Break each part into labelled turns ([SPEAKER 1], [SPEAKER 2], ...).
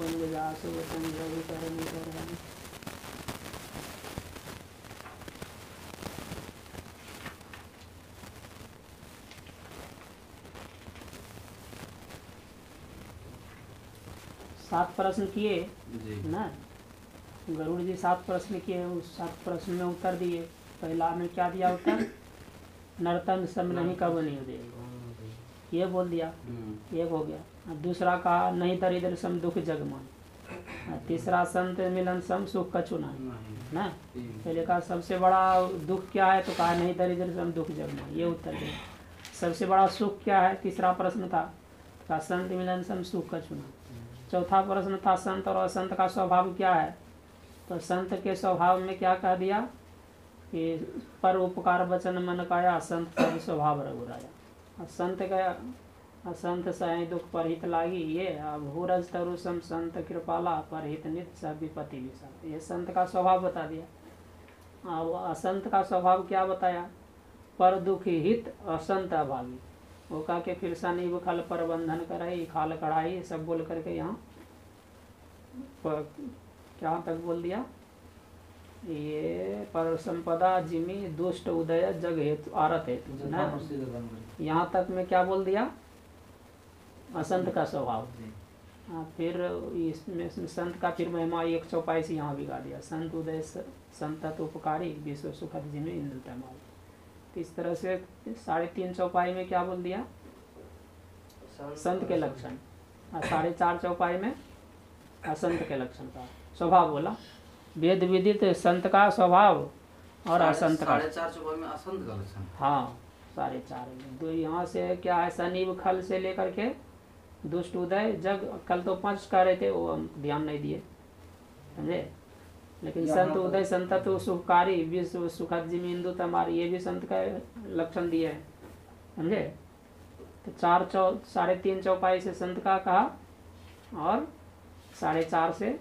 [SPEAKER 1] पुंज जासु वचन रवि करनी करनी। सात प्रश्न किए ना, गरुड़ जी 7 प्रश्न किए, उस 7 प्रश्न में उत्तर दिए। पहला में क्या दिया उत्तर? नर्तन सम नहीं कब नहीं दे, ये बोल दिया, एक हो गया। दूसरा कहा नहीं दरिद्र सम दुख जगमान। तीसरा संत मिलन सम सुख कछु नहीं ना। पहले कहा सबसे बड़ा दुख क्या है, तो कहा नहीं दरिद्र सम दुख जगमान, ये उत्तर दिया। सबसे बड़ा सुख क्या है, तीसरा प्रश्न था, कहा संत मिलन सम सुख कछु नहीं। चौथा प्रश्न था संत और असंत का स्वभाव क्या है, तो संत के स्वभाव में क्या कह दिया कि पर उपकार वचन मन काया, संत का स्वभाव रघुराया। संत का असंत सह दुख पर हित लागी, ये भूरज तरुसम संत कृपाला पर हित नित सब विपत्ति विशाल, ये संत का स्वभाव बता दिया। अब असंत का स्वभाव क्या बताया, पर दुख हित असंत अभागी। वो कहा के फिर सनी खल प्रबंधन कराई, खाल कढ़ाई सब बोल करके यहाँ क्या तक बोल दिया, ये पर संपदा जिमी दुष्ट उदय जग हेतु आरत हेतु ना, यहाँ तक में क्या बोल दिया, असंत का स्वभाव। फिर इसमें संत का फिर महिमा 1 चौपाई से यहाँ बिगा दिया, संत उदय संतत उपकारी विश्व सुखद जिमी इंद्र तमाल। इस तरह से 3.5 चौपाई में क्या बोल दिया, संत के लक्षण, 4.5 चौपाई में असंत के लक्षण का स्वभाव बोला। वेद विदित संत का स्वभाव और असंत का
[SPEAKER 2] 4.5 चौपाई में असंत का लक्षण।
[SPEAKER 1] हाँ 4.5 में तो यहाँ से क्या है, शनिव खल से लेकर के दुष्ट उदय जग, कल तो 5 कह रहे थे, वो हम ध्यान नहीं दिए, समझे। लेकिन संत उदय संत तो सुखकारी विश्व सुखद जिमी इंदु तमारी, ये भी संत का लक्षण दिए है, समझे। तो 3.5 चौपाई से संत का कहा और 4.5 से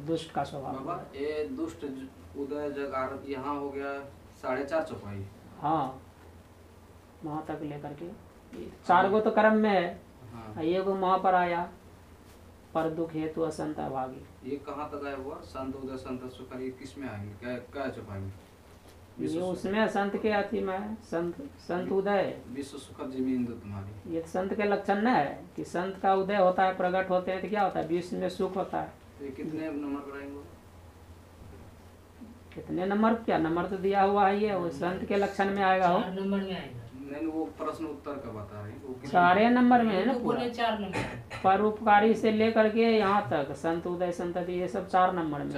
[SPEAKER 1] दुष्ट का स्वभाव।
[SPEAKER 2] बाबा ये दुष्ट उदय जग आरत यहाँ हो गया 4.5 चौपाई।
[SPEAKER 1] हाँ वहाँ तक लेकर के 4 गो तो कर्म में है। हाँ। ये गो वहाँ पर आया पर दुख हेतु असंत अभागी।
[SPEAKER 2] ये कहाँ तक आया हुआ, संत उदय संत सुखकारी किस में आएंगे, क्या चौपाई में?
[SPEAKER 1] ये उसमें संत के अति में है, संत उदय
[SPEAKER 2] विश्व सुखद जिमी इंदु तुम्हारी,
[SPEAKER 1] ये संत के लक्षण न है कि संत का उदय होता है, प्रकट होते हैं तो क्या होता है, विश्व में सुख होता है।
[SPEAKER 2] तो ये कितने नंबर पर आएंगे?
[SPEAKER 1] कितने नंबर, क्या नंबर तो दिया हुआ है, ये वो संत के लक्षण में आएगा। हो
[SPEAKER 3] 4 नंबर में आएगा।
[SPEAKER 2] नहीं वो प्रश्न उत्तर का बता रहे हैं,
[SPEAKER 1] 4 नंबर में है ना पूरा।
[SPEAKER 3] 4 नंबर
[SPEAKER 1] परोपकारी से लेकर के यहाँ तक संत उदय संतति, ये सब 4 नंबर में,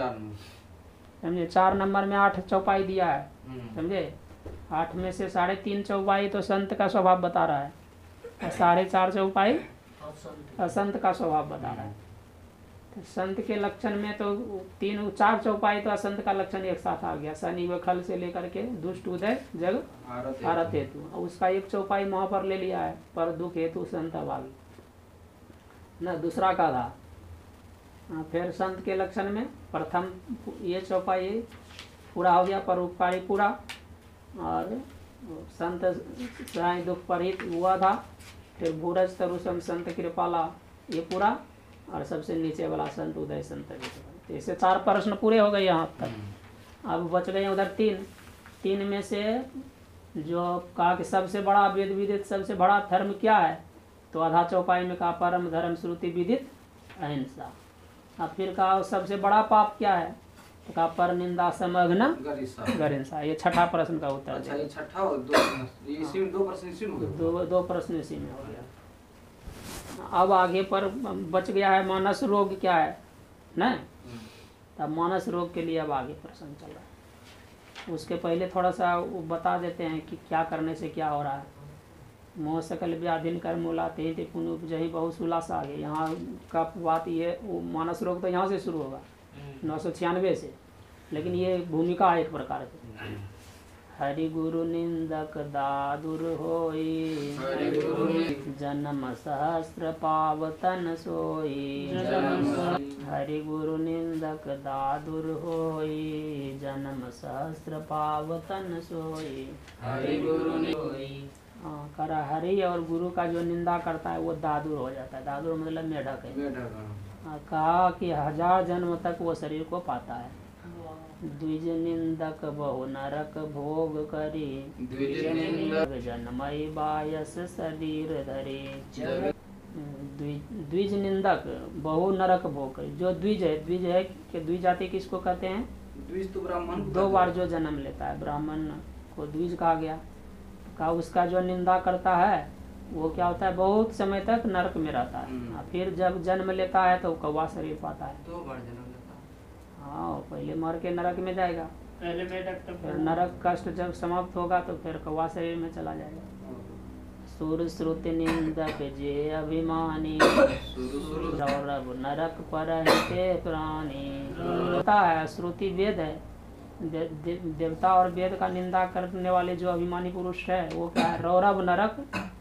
[SPEAKER 1] समझे। 4 नंबर में 8 चौपाई दिया है, समझे। 8 में से 3.5 चौपाई तो संत का स्वभाव बता रहा है और 4.5 चौपाई असंत का स्वभाव बता रहा है। तो संत के लक्षण में तो 4 चौपाई तो असंत का लक्षण एक साथ आ गया, शनि व खल से लेकर के दुष्ट उदय जग आरत हेतु, उसका 1 चौपाई वहाँ पर ले लिया है, पर दुख हेतु संत अभागी न। दूसरा का था फिर संत के लक्षण में प्रथम ये चौपाई पूरा हो गया, परोपकारी पूरा, और संत दुख परिहित हुआ था। फिर भूरज तरुसम संत कृपाला ये पूरा, और सबसे नीचे वाला संत उदय संत। तो इससे 4 प्रश्न पूरे हो गए यहाँ तक। अब बच गए उधर 3 में से जो कहा कि सबसे बड़ा वेद विदित सबसे बड़ा धर्म क्या है, तो आधा चौपाई में कहा परम धर्म श्रुति विदित अहिंसा। अब फिर कहा सबसे बड़ा पाप क्या है, तो कहा पर निंदा समग्न गरिंसा। ये 6ठा प्रश्न का उत्तर।
[SPEAKER 2] अच्छा ये 6ठा और 2 प्रश्न इसी में हो गए।
[SPEAKER 1] 2 प्रश्न इसी में हो गया। अब आगे पर बच गया है मानस रोग क्या है ना, तब मानस रोग के लिए अब आगे प्रश्न चल रहा है। उसके पहले थोड़ा सा वो बता देते हैं कि क्या करने से क्या हो रहा है। मोह सकल व्याधिन कर मूलाते थे पुण्य उपजही बहुत सुलासा आगे। यहाँ का बात ये मानस रोग तो यहाँ से शुरू होगा 996 से, लेकिन ये भूमिका है एक प्रकार की। हरि गुरु निंदक दादुर होई, जन्म सहस्त्र पावतन सोई। हरि गुरु निंदक दादुर होई, जन्म सहस्त्र पावतन सोई। हरि गुरु होई। हाँ करा हरि और गुरु का जो निंदा करता है वो दादुर हो जाता है। दादुर मतलब मेढक है। कहा कि 1000 जन्म तक वो शरीर को पाता है। द्विज निंदक बहु नरक भोग करी, जन्मय बायस शरीर धरे। द्विज निंदक बहु नरक भोग करी। जो द्विज है कि द्विज जाति किसको कहते हैं?
[SPEAKER 2] द्विज तो ब्राह्मण
[SPEAKER 1] 2 बार जो जन्म लेता है ब्राह्मण को द्विज कहा गया। का उसका जो निंदा करता है वो क्या होता है? बहुत समय तक नरक में रहता है। फिर जब जन्म लेता है तो कौवा शरीर पाता है।
[SPEAKER 2] 2 बार जन्म लेता है।
[SPEAKER 1] हाँ पहले मर के नरक में जाएगा,
[SPEAKER 3] पहले मेढक तब
[SPEAKER 1] फिर नरक कष्ट जब समाप्त होगा तो फिर कौवा शरीर में चला जाएगा। सुर श्रुति निंदक जे अभिमानी, रौरव नरक पर हिते प्राणी। होता है श्रुति वेद है, देवता और वेद का निंदा करने वाले जो अभिमानी पुरुष है वो क्या है? रौरव नरक,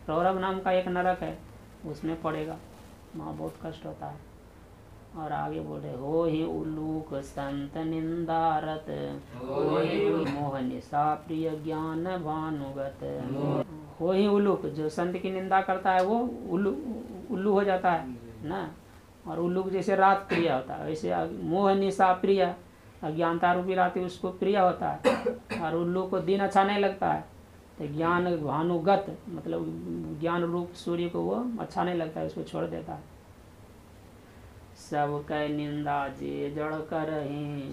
[SPEAKER 1] रौरव नाम का एक नरक है उसमें पड़ेगा, वहाँ बहुत कष्ट होता है। और आगे बोले हो ही उल्लूक संत निंदारत, मोह निशा प्रिय ज्ञान भानुगत। हो ही उल्लूक, जो संत की निंदा करता है वो उल्लू हो जाता है ना। और उल्लूक जैसे रात प्रिय होता है वैसे मोह निशा प्रिय, अज्ञानता रूपी रात उसको प्रिय होता है। और उल्लू को दिन अच्छा नहीं लगता है। तो ज्ञान भानुगत मतलब ज्ञान रूप सूर्य को वो अच्छा नहीं लगता है, उसको छोड़ देता है। सब कह निंदा जे जड़ करही,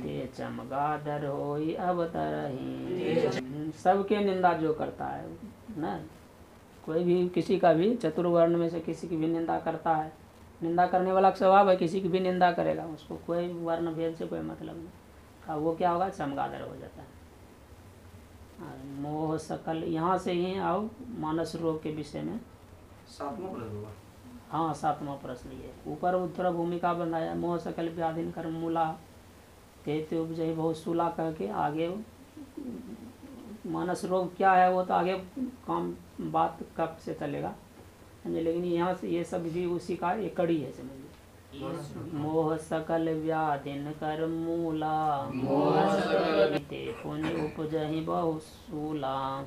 [SPEAKER 1] ते चमगादर होई अवतरही। सबके निंदा जो करता है ना, कोई भी किसी का भी चतुर्वर्ण में से किसी की भी निंदा करता है, निंदा करने वाला स्वभाव है, किसी की भी निंदा करेगा, उसको कोई वर्ण भेद से कोई मतलब नहीं। वो क्या होगा? चमगादर हो जाता है। मोह सकल, यहाँ से ही आओ मानस रोग के विषय में
[SPEAKER 2] 7वां प्रश्न होगा।
[SPEAKER 1] हाँ 7वां प्रश्न ये ऊपर उत्तर भूमिका बनाया। मोह सकल व्याधीन कर्म मूला ते उपजय बहुत सूला कह के आगे मानस रोग क्या है वो तो आगे काम बात कब से चलेगा समझे। लेकिन यहाँ से ये सब भी उसी का एक कड़ी है समझिए। मोह सकल व्याधिन कर मूला, ते पुण्य उपजहि बहु सूला।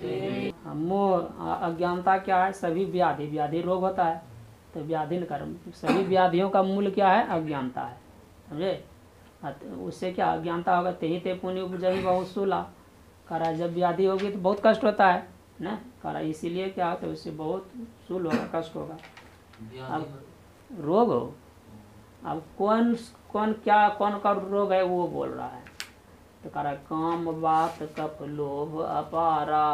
[SPEAKER 1] मोह अज्ञानता क्या है? सभी व्याधि रोग होता है तो व्याधिन कर्म, सभी व्याधियों का मूल क्या है? अज्ञानता है समझे। उससे क्या अज्ञानता होगा? ते पुण्य उपजहि बहु सूला। करा जब व्याधि होगी तो बहुत कष्ट होता है ना। करा इसीलिए क्या होता है? उससे बहुत सूल होगा, कष्ट होगा। अब रोग हो, अब कौन का रोग है वो बोल रहा है। तो कह रहा काम बात कप लोभ अपारा,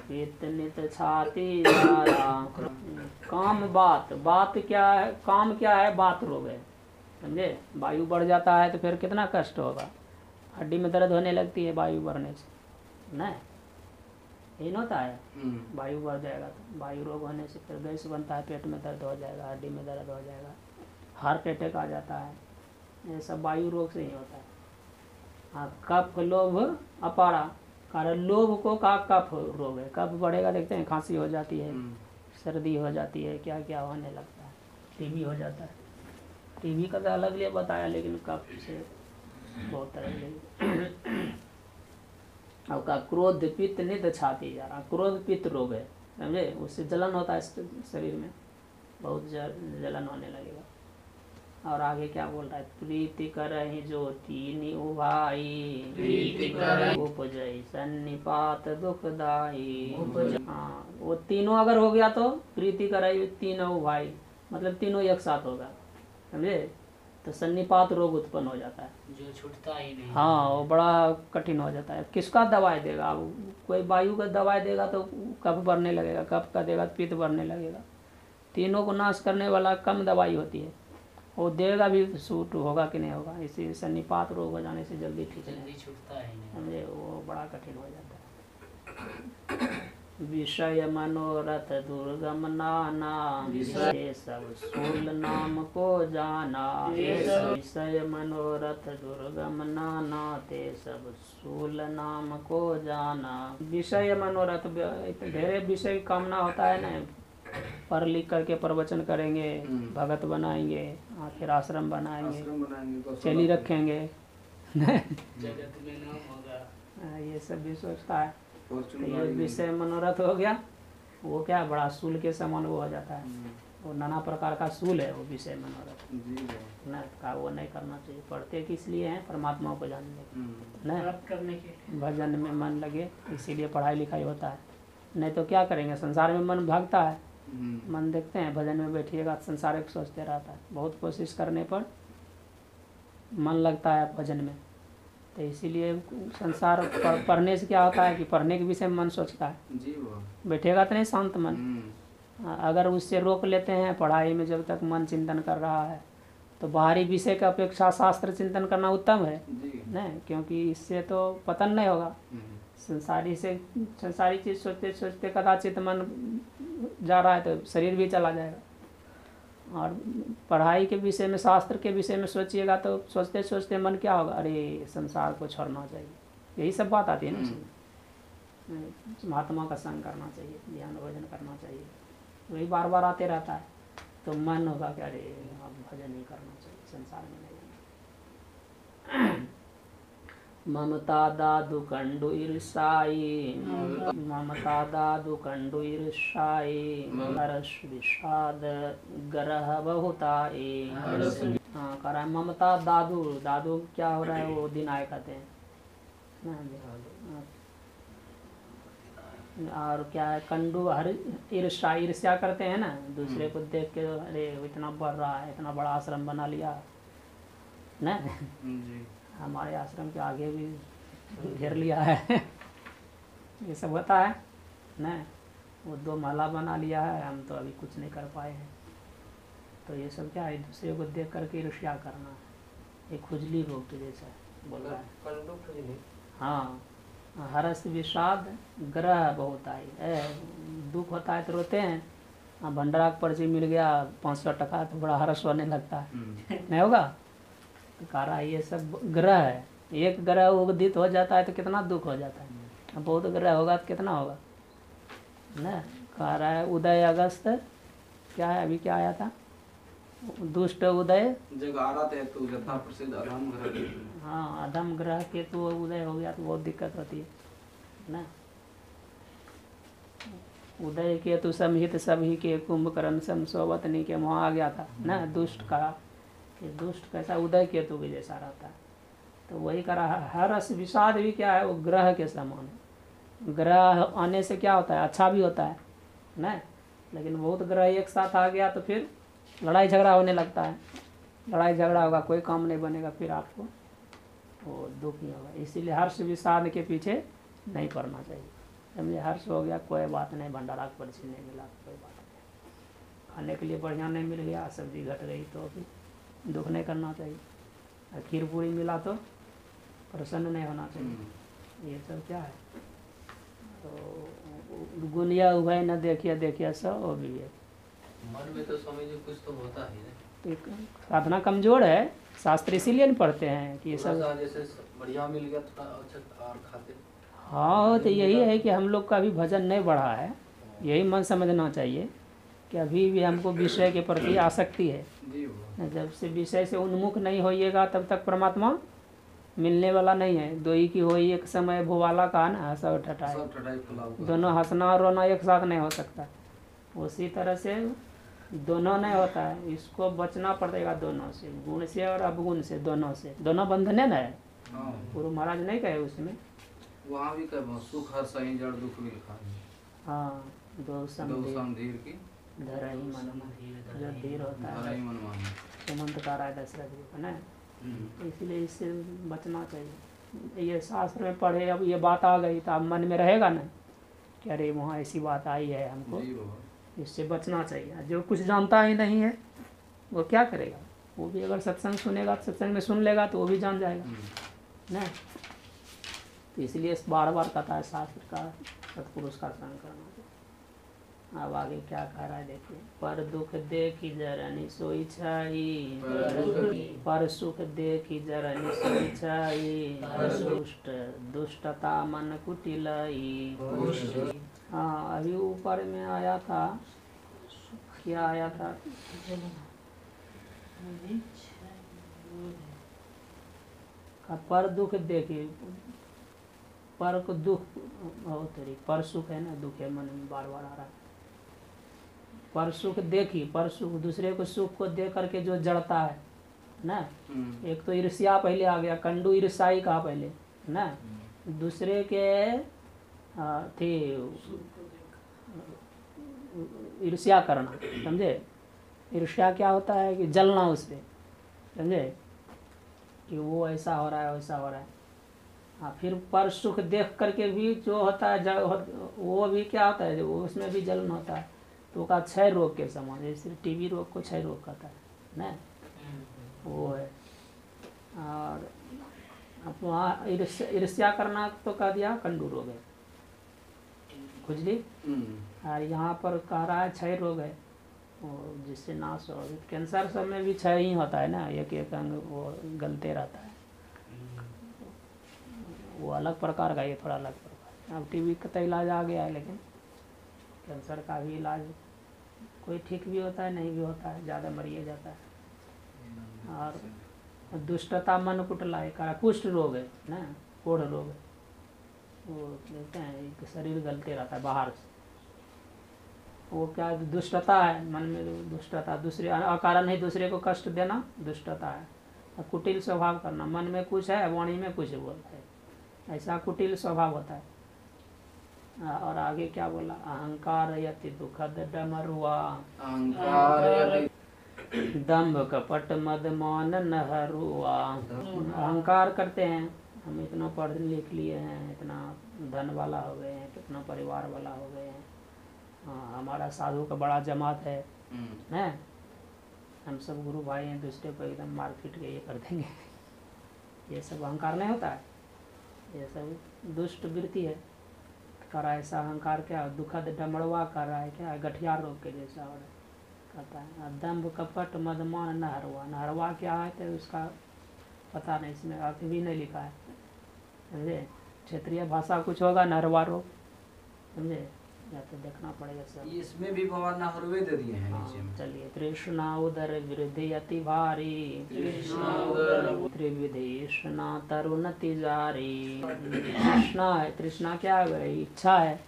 [SPEAKER 1] पित्त नित छाती जारा। काम बात क्या है? काम क्या है? बात रोग है समझे। वायु बढ़ जाता है तो फिर कितना कष्ट होगा, हड्डी में दर्द होने लगती है वायु बढ़ने से ना। यही होता है वायु बढ़ जाएगा तो वायु रोग होने से फिर गैस बनता है, पेट में दर्द हो जाएगा, हड्डी में दर्द हो जाएगा, हार्ट अटैक आ जाता है। ये सब वायु रोग से ही होता है। हाँ कफ लोभ अपारा, कारण लोभ को का कफ रोग है। कफ बढ़ेगा देखते हैं, खांसी हो जाती है, सर्दी हो जाती है, क्या क्या होने लगता है, टीबी हो जाता है। टीबी का तो अलग लिए बताया लेकिन कफ से बहुत तरह के। अब का क्रोध पित्त नित छाती जा रहा, क्रोध पित्त रोग है समझे। उससे जलन होता है शरीर में, बहुत जलन होने लगेगा। और आगे क्या बोल रहा है? प्रीति करहि जो तीन उभाई, उपजई सन्निपात दुखदाई। हाँ वो तीनों अगर हो गया तो प्रीति करहि तीनों उभाई, मतलब तीनों एक साथ होगा समझे। तो सन्निपात रोग उत्पन्न हो जाता है,
[SPEAKER 3] जो छूटता ही नहीं।
[SPEAKER 1] हाँ वो बड़ा कठिन हो जाता है। किसका दवाई देगा? कोई वायु का दवाई देगा तो कफ बढ़ने लगेगा, कफ का देगा तो पित्त बढ़ने लगेगा। तीनों को नाश करने वाला कम दवाई होती है, वो देगा भी सूट होगा कि नहीं होगा। इसी सन्निपात रोग हो जाने से जल्दी ठीक
[SPEAKER 3] जल्दी छूटता ही नहीं
[SPEAKER 1] समझे, वो बड़ा कठिन हो जाता है। विषय मनोरथ दुर्गम नाना, ये सब सूल नाम को जाना। विषय मनोरथ दुर्गम नाना, ते सब सूल नाम को जाना। विषय मनोरथ ढेरे विषय कामना होता है ना, पढ़ लिख करके प्रवचन करेंगे, भगत बनाएंगे, फिर आश्रम बनाएंगे, चेली रखेंगे
[SPEAKER 3] जगत में नाम होगा।
[SPEAKER 1] ये सब भी सोचता है।
[SPEAKER 2] फॉर्चून
[SPEAKER 1] तो ये
[SPEAKER 2] गाड़ी
[SPEAKER 1] विषय मनोरथ हो गया, वो क्या बड़ा सूल के समान वो हो जाता है, वो नाना प्रकार का सूल है वो विषय मनोरथ
[SPEAKER 2] जी बाबा।
[SPEAKER 1] न का, वो नहीं करना चाहिए। पढ़ते किस लिए हैं? परमात्मा को जानने के न,
[SPEAKER 3] प्राप्त करने के लिए।
[SPEAKER 1] भजन में मन लगे, इसीलिए पढ़ाई लिखाई होता है। नहीं तो क्या करेंगे, संसार में मन भागता है, मन देखते हैं भजन में बैठिएगा संसार को सोचते रहता है। बहुत कोशिश करने पर मन लगता है भजन में, तो इसीलिए संसार पढ़ने से क्या होता है कि पढ़ने के विषय में मन सोचता है,
[SPEAKER 2] जी बाबा।
[SPEAKER 1] बैठेगा तो नहीं शांत मन। अगर उससे रोक लेते हैं पढ़ाई में, जब तक मन चिंतन कर रहा है, तो बाहरी विषय की अपेक्षा शास्त्र चिंतन करना उत्तम है
[SPEAKER 2] जी।
[SPEAKER 1] नहीं, क्योंकि इससे तो पतन नहीं होगा। संसारी चीज़ सोचते सोचते कदाचित मन जा रहा है तो शरीर भी चला जाएगा। और पढ़ाई के विषय में, शास्त्र के विषय में सोचिएगा तो सोचते सोचते मन क्या होगा, अरे संसार को छोड़ना चाहिए, यही सब बात आती है ना उसमें। महात्मा का संग करना चाहिए, ध्यान भजन करना चाहिए, वही बार बार आते रहता है, तो मन होगा कि अरे अब भजन ही करना चाहिए, संसार में नहीं जाना। ममता दादु कंडु ईर्षाई, ममता दादु कंडु ईर्षाई, हर्ष विषाद ग्रह बहुताई। हाँ कह रहा है ममता दादु, दादु क्या हो रहा है, वो दिन आए कहते हैं। और क्या है, कंडु हर ईर्ष्या, ईर्ष्या करते हैं ना दूसरे को देख के, अरे इतना बढ़ रहा है, इतना बड़ा आश्रम बना लिया ना, हमारे आश्रम के आगे भी घेर लिया है। ये सब होता है ना, वो 2 महला बना लिया है, हम तो अभी कुछ नहीं कर पाए हैं। तो ये सब क्या है, दूसरे को देख करके ईर्ष्या करना, एक खुजली रोग के जैसा बोल रहा है। हाँ, हर्ष विषाद ग्रह बहुत आई, दुख होता है तो रोते हैं, भंडारा का पर्ची मिल गया 500 टका तो बड़ा हर्ष होने लगता है, नहीं होगा। तो कह रहा है ये सब ग्रह है, एक ग्रह उदित हो जाता है तो कितना दुख हो जाता है, अब बहुत ग्रह होगा तो कितना होगा ना। कह रहा है उदय अगस्त, क्या है अभी क्या आया था, दुष्ट उदय हाँ, अधम ग्रह के तो उदय हो गया तो बहुत दिक्कत होती है ना। उदय केतु समहित सभी के कुंभकर्ण समसोवतनी के वहाँ आ गया था ना, दुष्ट का, कि दुष्ट कैसा उदय केतु के जैसा रहता है। तो वही कह रहा है, हर्ष विषाद भी क्या है, वो ग्रह के समान है। ग्रह आने से क्या होता है, अच्छा भी होता है ना, लेकिन बहुत ग्रह एक साथ आ गया तो फिर लड़ाई झगड़ा होने लगता है, लड़ाई झगड़ा होगा, कोई काम नहीं बनेगा, फिर आपको वो दुख ही होगा। इसीलिए हर्ष विषाद के पीछे नहीं पड़ना चाहिए, समझे। हर्ष हो गया कोई बात नहीं, भंडारा का पर्ची नहीं मिला कोई बात नहीं, खाने के लिए बढ़िया नहीं मिल गया, सब्जी घट गई तो फिर दुख नहीं करना चाहिए। खीर पूरी मिला तो प्रसन्न नहीं होना चाहिए। ये सब क्या है, तो गुनिया उभय न देखिए देखिए सब वो भी है।
[SPEAKER 2] मन में तो समझिए कुछ तो होता ही है,
[SPEAKER 1] साधना कमजोर है, शास्त्र इसीलिए नहीं पढ़ते हैं कि ये सब
[SPEAKER 2] जैसे बढ़िया मिल गया थोड़ा अच्छा और खाते।
[SPEAKER 1] हाँ, तो यही है कि हम लोग का भी भजन नहीं बढ़ा है, यही मन समझना चाहिए कि अभी भी हमको विषय के प्रति आसक्ति है। जब से विषय से उन्मुख नहीं होइएगा तब तक परमात्मा मिलने वाला नहीं है। दो ही की होई एक समय भुवाला का ना, सब ठटाई, दोनों हंसना और रोना एक साथ नहीं हो सकता। उसी तरह से दोनों नहीं होता है, इसको बचना पड़ेगा दोनों से, गुण से और अवगुण से, दोनों से। दोनों बंधने न है, गुरु महाराज नहीं कहे उसमें,
[SPEAKER 2] वहाँ भी कहे सुख हर सही जड़ दुख भी लिखा है।
[SPEAKER 1] हाँ, दो
[SPEAKER 2] समधीर की
[SPEAKER 1] धरही मन, जो धीर होता है सुमंतकार है दशरथ जी का ना, इसलिए इससे बचना चाहिए। ये शास्त्र में पढ़े, अब ये बात आ गई तो अब मन में रहेगा ना कि अरे वहाँ ऐसी बात आई है, हमको इससे बचना चाहिए। जो कुछ जानता ही नहीं है वो क्या करेगा, वो भी अगर सत्संग सुनेगा, सत्संग में सुन लेगा तो वो भी जान जाएगा ना। तो इसलिए बार बार कहता है शास्त्र का, सत्पुरुष का संग करना चाहिए। अब आगे क्या कह रहा है देखिए, पर दुख देखी जरनी सोई छाई, पर सुख देखी जरनी सोई छाई, दुष्टता मन कुटिलाई। हाँ, अभी ऊपर में आया था, क्या आया था, पर दुख देखी, पर को दुख बहुत तेरी पर सुख है ना, दुख है मन में बार बार आ रहा है। पर सुख देखी, पर सुख दूसरे को सुख को देख करके जो जड़ता है ना, एक तो ईर्ष्या पहले आ गया, कंडू ईर्ष्याई कहा पहले ना, दूसरे के थी ईर्ष्या करना, समझे। ईर्ष्या क्या होता है कि जलना उससे, समझे, कि वो ऐसा हो रहा है वैसा हो रहा है। हाँ, फिर पर सुख देख करके भी जो होता है वो भी क्या होता है, जो उसमें भी जलन होता है। तो का क्षय रोग के समान, जैसे टीबी रोग को क्षय रोग कहता है ना, वो है। और वहाँ ईर्ष्या करना तो कह दिया कंडू रोग है, खुजली। और यहाँ पर कह रहा है क्षय रोग है, वो जिससे नाश हो। कैंसर सब में भी क्षय ही होता है ना, एक एक अंग वो गलते रहता है, वो अलग प्रकार का, ये थोड़ा अलग प्रकार। अब टीबी का तो इलाज आ गया है, लेकिन कैंसर का भी इलाज कोई ठीक भी होता है, नहीं भी होता है, ज़्यादा मरिए जाता है। और दुष्टता मन कुटलाय का कुष्ठ रोग है ना, कोढ़ रोग है, वो कहते हैं शरीर गलते रहता है बाहर से। वो क्या दुष्टता है, मन में दुष्टता, दूसरे अकारण ही दूसरे को कष्ट देना दुष्टता है। और कुटिल स्वभाव करना, मन में कुछ है वाणी में कुछ बोलता है, ऐसा कुटिल स्वभाव होता है। और आगे क्या बोला, अहंकार यति दुखद डमरुआ, दम्भ कपट मद मौन नहरुआ। अहंकार करते हैं, हम इतना पढ़ लिख लिए हैं, इतना धन वाला हो गए हैं, कितना परिवार वाला हो गए हैं, हमारा साधु का बड़ा जमात है, हम सब गुरु भाई हैं, दूसरे को एकदम मार पीट के ये कर देंगे। ये सब अहंकार नहीं होता है, ये सब दुष्ट वृत्ति है। कर रहा है ऐसा अहंकार, क्या दुखद डमड़वा कर रहा है, क्या गठिया रोग के जैसा हो रहा है, कहता है। दम्भ कपट मदमान नहरवा, नहरवा क्या है तो उसका पता नहीं, इसमें अर्थ भी नहीं लिखा है, समझे। क्षेत्रीय भाषा कुछ होगा, नहरवा रोग, समझे, या तो देखना पड़ेगा सब।
[SPEAKER 2] इसमें भी बाबा नहरवे दे दिए हैं नीचे में।
[SPEAKER 1] चलिए, तृष्णा उदर वृद्धि अति भारी, त्रिविधेषणा तरुण तिजारी। तृष्णा है, तृष्णा क्या है, इच्छा है,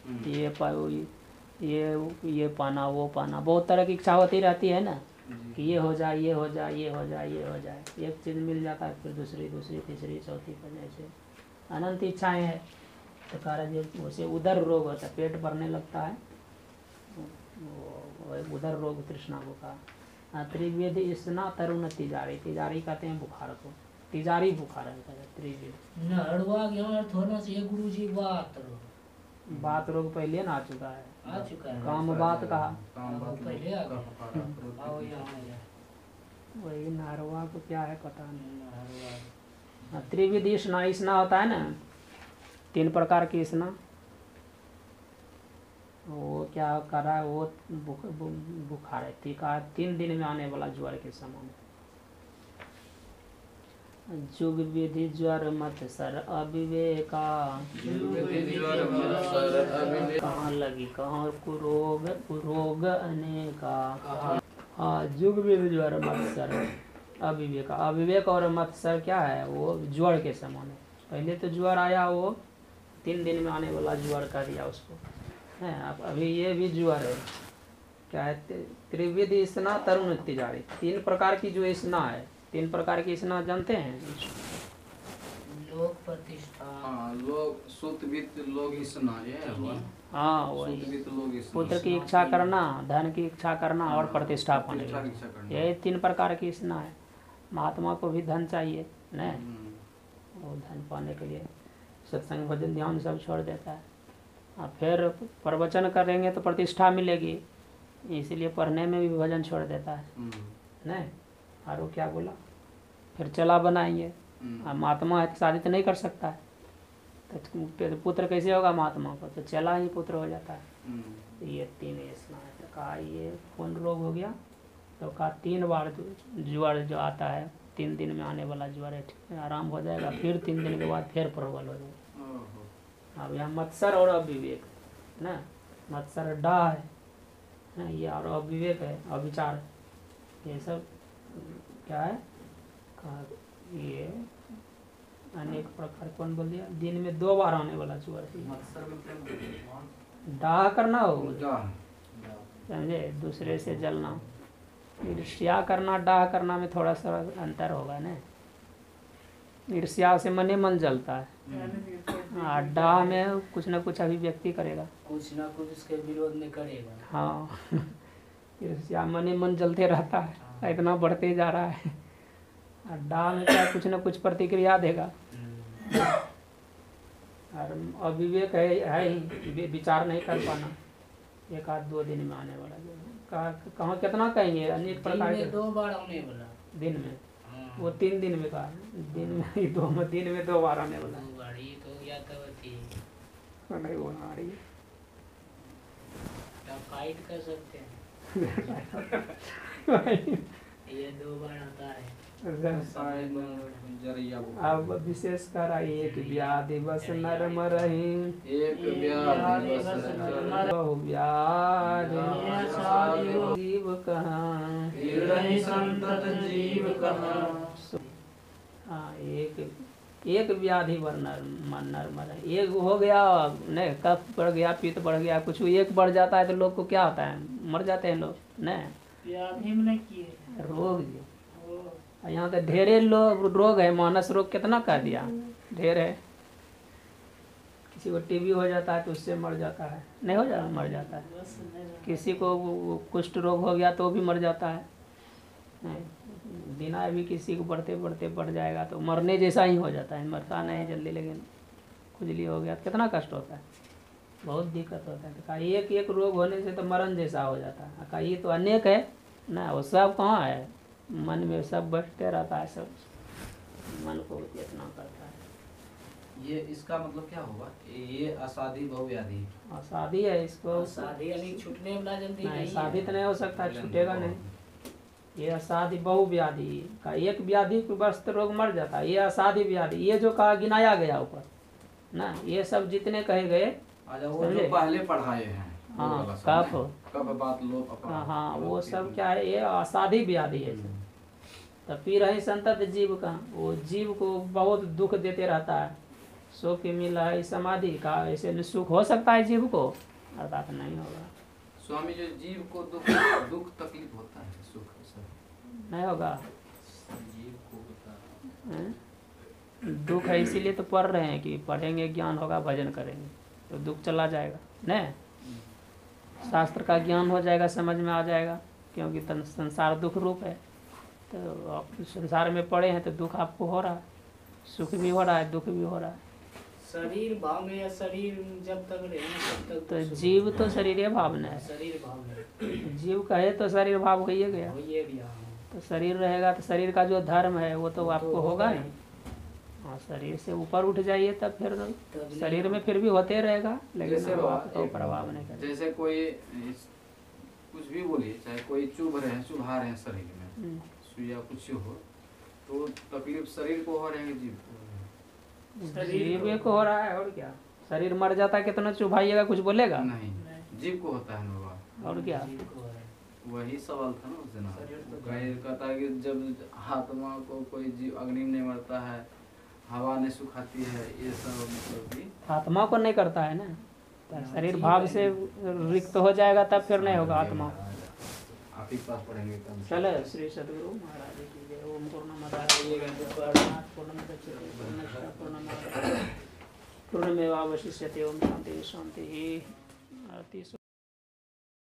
[SPEAKER 1] ये पाना वो पाना, बहुत तरह की इच्छा होती रहती है ना, कि ये हो जाए, ये हो जाए, ये हो जाए, ये हो जाए। एक चीज़ मिल जाता है, फिर दूसरी दूसरी तीसरी चौथी पर, जैसे अनंत इच्छाएं हैं। तो कारण जो उसे उदर रोग होता है, पेट भरने लगता है, वो उदर रोग तृष्णा को कहा। त्रिवेद स्ना तरुण तिजारी, तिजारी कहते हैं बुखार को, तिजारी बुखार है त्रिवेद।
[SPEAKER 3] नहरवा के अर्थ होना चाहिए गुरु जी
[SPEAKER 1] बात रोग पहले ना आ चुका है, काम बात कहा,
[SPEAKER 3] पहले आ गया।
[SPEAKER 1] वही नहरवा को क्या है पता नहीं। त्रिविध स्ना, स्ना होता है ना, 3 प्रकार की स्ना, वो क्या कर रहा है, वो बुखार है, टीका 3 दिन में आने वाला ज्वर के समान। जुग विधि ज्वर मत सर अविवेका, कहाँ लगी कहाँ कुरोग, कुरोग अनेका। हाँ, जुग विधि ज्वर मत्सर अविवेका, अविवेक और मत्सर क्या है, वो ज्वर के समान है। पहले तो ज्वर आया, वो 3 दिन में आने वाला ज्वर कर दिया उसको है। अब अभी ये भी ज्वर है, क्या है, त्रिविध स्ना तरुण तिजारी। 3 प्रकार की जो स्ना है, 3 प्रकार की स्ना जानते हैं,
[SPEAKER 3] लोक प्रतिष्ठा,
[SPEAKER 2] लोग सुतवित लोग स्ना, ये है।
[SPEAKER 1] हाँ, वही पुत्र की इच्छा करना, धन की इच्छा करना और प्रतिष्ठा पाने, यही 3 प्रकार की स्ना है। महात्मा को भी धन चाहिए न, वो धन पाने के लिए सत्संग भजन ध्यान सब छोड़ देता है। फिर प्रवचन करेंगे तो प्रतिष्ठा मिलेगी, इसलिए पढ़ने में भी भजन छोड़ देता है नहीं। और वो क्या बोला, फिर चला बनाएंगे। महात्मा है तो शादी तो नहीं कर सकता है, तो पुत्र कैसे होगा महात्मा को, तो चला ही पुत्र हो जाता है। तो ये 3 स्ना है। तो कहा ये कौन रोग हो गया, तो कहा 3 बार ज्वर जो आता है, 3 दिन में आने वाला ज्वर है, आराम हो जाएगा, फिर 3 दिन के बाद फिर प्रबल हो जाएगा। अब यहाँ मत्सर और अविवेक ना, मत्सर डा है ना, ये और अविवेक है, अविचार, ये सब क्या है, ये अनेक प्रकार, कौन बोल दिया? दिन में 2 बार आने वाला चूहा।
[SPEAKER 2] मत्सर में
[SPEAKER 1] डाह करना हो,
[SPEAKER 2] डाह,
[SPEAKER 1] समझे, दूसरे से जलना। ईर्ष्या करना डाह करना में थोड़ा सा अंतर होगा ना। ईर्ष्या से मने मन जलता है, डाह में कुछ न कुछ अभिव्यक्ति करेगा,
[SPEAKER 3] कुछ ना कुछ उसके विरोध में करेगा।
[SPEAKER 1] हाँ। ईर्ष्या मने मन जलते रहता है, इतना बढ़ते जा रहा है। और डाह में क्या कुछ न कुछ प्रतिक्रिया देगा। और अविवेक है ही, विचार नहीं कर पाना। 1-2 दिन में आने वाला जो कहाँ कितना कहेंगे, अनेक प्रकार के।
[SPEAKER 3] 2 बार आने वाला
[SPEAKER 1] दिन में, वो 3 दिन में कहा, दिन में 2 बार आने वाला।
[SPEAKER 3] 2 बार, ये तो या तो थी
[SPEAKER 1] नहीं वो आ रही है,
[SPEAKER 3] फाइट कर सकते हैं। ये 2 बार आता है।
[SPEAKER 1] अब विशेषकर एक व्याधि बस नर मरहि,
[SPEAKER 2] एक व्याधि बस नर
[SPEAKER 1] बहु व्याधि जीव कहाँ,
[SPEAKER 2] रही संतत जीव कहाँ।
[SPEAKER 1] हाँ, एक व्याधि वर नर मर, एक हो गया नहीं, कफ बढ़ गया, पित्त बढ़ गया, कुछ एक बढ़ जाता है तो लोग को क्या होता है, मर जाते हैं लोग नहीं।
[SPEAKER 3] व्याधि में किए
[SPEAKER 1] रोग जी, यहाँ तो ढेरे लोग रोग है, मानस रोग कितना कह दिया, ढेर है। किसी को टीबी हो जाता है तो उससे मर जाता है, नहीं हो जाता, मर जाता है। किसी को कुष्ठ रोग हो गया तो भी मर जाता है। बिना भी किसी को बढ़ते बढ़ते बढ़ जाएगा तो मरने जैसा ही हो जाता है, मरता नहीं जल्दी, लेकिन खुजली हो गया तो कितना कष्ट होता है, बहुत दिक्कत होता है। तो कहा एक रोग होने से तो मरण जैसा हो जाता है, कहा ये तो अनेक है ना, वो सब कहाँ है, मन में सब बैठते रहता है, सब मन को इतना करता है।
[SPEAKER 2] ये इसका मतलब क्या होगा, ये असाधी बहुव्याधि,
[SPEAKER 1] शादी है इसको,
[SPEAKER 3] शादी यानी छूटने वाला जल्दी
[SPEAKER 1] नहीं,
[SPEAKER 3] नहीं
[SPEAKER 1] शादी
[SPEAKER 3] है।
[SPEAKER 1] तो नहीं हो सकता, छूटेगा नहीं। ये असाधी बहुव्याधि का, एक व्याधि को ग्रस्त रोग मर जाता है, ये असाधी व्याधि, ये जो कहा गिनाया गया ऊपर ना, ये सब जितने कहे गए,
[SPEAKER 2] वो जो पहले पढ़ाए हैं,
[SPEAKER 1] हाँ,
[SPEAKER 2] कफ बात लोप,
[SPEAKER 1] हाँ, वो सब क्या है, ये असाधी व्याधि है। तो फिर है संतत जीव का, वो जीव को बहुत दुख देते रहता है, सुख मिला है समाधि का, ऐसे सुख हो सकता है जीव को, अर्थात नहीं होगा।
[SPEAKER 2] स्वामी जो जीव को दुख तकलीफ होता है, सुख
[SPEAKER 1] नहीं होगा,
[SPEAKER 2] जीव को होता है।
[SPEAKER 1] दुख है, इसीलिए तो पढ़ रहे हैं कि पढ़ेंगे ज्ञान होगा, भजन करेंगे तो दुख चला जाएगा, नहीं, शास्त्र का ज्ञान हो जाएगा, समझ में आ जाएगा, क्योंकि संसार दुख रूप है। तो आप संसार में पड़े हैं तो दुख आपको हो रहा है, सुख भी हो रहा है, दुख भी हो रहा है।
[SPEAKER 3] शरीर भाव में, या शरीर जब तक रहे तब तक
[SPEAKER 1] तो जीव तो शरीर भावना है,
[SPEAKER 3] शरीर भाव में
[SPEAKER 1] जीव कहे तो शरीर भाव हो ही गया।
[SPEAKER 3] ये भी
[SPEAKER 1] तो शरीर रहेगा तो शरीर का जो धर्म है वो तो आपको होगा नहीं। हाँ, शरीर से ऊपर उठ जाइए तब फिर शरीर में फिर भी होते रहेगा, लेकिन वो आपको प्रभाव नहीं करेगा।
[SPEAKER 2] जैसे कोई कुछ भी बोलिए, चाहे कोई चुभा रहे हैं शरीर में, सुइया कुछ हो तो तकलीफ शरीर को हो रहे हैं, जीव
[SPEAKER 1] को हो रहा है, और क्या, शरीर मर जाता है कितना चुभाइएगा, कुछ बोलेगा
[SPEAKER 2] नहीं, जीव को होता है बाबा,
[SPEAKER 1] और क्या।
[SPEAKER 2] वही सवाल था ना उससे ना, कहता है कि जब आत्मा को कोई जीव अग्नि नहीं मरता है, हवा नहीं सुखाती है, ये सब मतलब भी
[SPEAKER 1] आत्मा को नहीं करता है ना, तो शरीर भाव से रिक्त हो जाएगा तब फिर नहीं होगा आत्मा।
[SPEAKER 2] आप ही पास पढ़ेंगे तब।
[SPEAKER 1] चले श्री सद्गुरु महाराज की जय। ओम पूर्णमेवावशिष्यते। ओम शांति शांति।